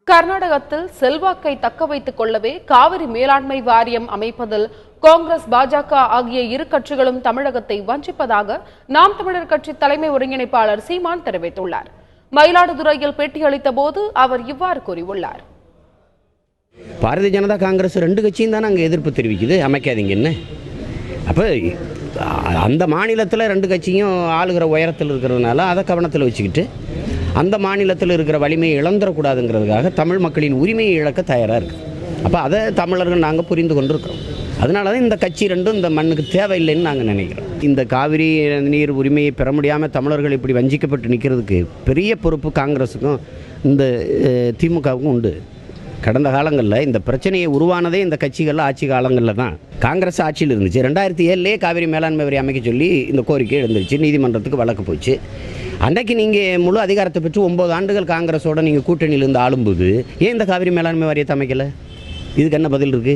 கர்நாடகத்தில் செல்வாக்கை தக்க வைத்துக் கொள்ளவே காவிரி மேலாண்மை வாரியம் அமைப்பதில் காங்கிரஸ், பாஜக ஆகிய இரு கட்சிகளும் தமிழகத்தை வஞ்சிப்பதாக நாம் தமிழர் கட்சி தலைமை ஒருங்கிணைப்பாளர் சீமான் தெரிவித்துள்ளார். மயிலாடுதுறையில் பேட்டியளித்த போது அவர் இவ்வாறு கூறியுள்ளார். பாரதிய ஜனதா காங்கிரஸ் ரெண்டு கட்சியும் தானே அங்கே எதிர்ப்பு தெரிவிக்குது, அமைக்காதீங்கன்னு. அப்போ அந்த மாநிலத்தில் ரெண்டு கட்சியும் ஆளுகிற உயரத்தில் இருக்கிறதுனால அதை கவனத்தில் வச்சுக்கிட்டு அந்த மாநிலத்தில் இருக்கிற வலிமையை இழந்துடக்கூடாதுங்கிறதுக்காக தமிழ் மக்களின் உரிமையை இழக்க தயாராக இருக்குது. அப்போ அதை தமிழர்கள் நாங்கள் புரிந்து கொண்டிருக்கிறோம். அதனால தான் இந்த கட்சி ரெண்டும் இந்த மண்ணுக்கு தேவையில்லைன்னு நாங்கள் நினைக்கிறோம். இந்த காவிரி நீர் உரிமையை பெற முடியாமல் தமிழர்கள் இப்படி வஞ்சிக்கப்பட்டு நிற்கிறதுக்கு பெரிய பொறுப்பு காங்கிரஸுக்கும் இந்த திமுகவுக்கும் உண்டு. கடந்த காலங்களில் இந்த பிரச்சனையை உருவானதே இந்த கட்சிகளில் ஆட்சி காலங்களில் தான். காங்கிரஸ் ஆட்சியில் இருந்துச்சு. 2007 காவிரி மேலாண்மை வாரியம் அமைக்க சொல்லி இந்த கோரிக்கை எழுந்துருச்சு, நீதிமன்றத்துக்கு வழக்கு போச்சு. அன்றைக்கு நீங்கள் முழு அதிகாரத்தை பெற்று 9 ஆண்டுகள் காங்கிரஸோடு நீங்கள் கூட்டணியிலிருந்து ஆளும்போது ஏன் இந்த காவிரி மேலாண்மை வாரியத்தை அமைக்கலை? இதுக்கு என்ன பதில் இருக்குது?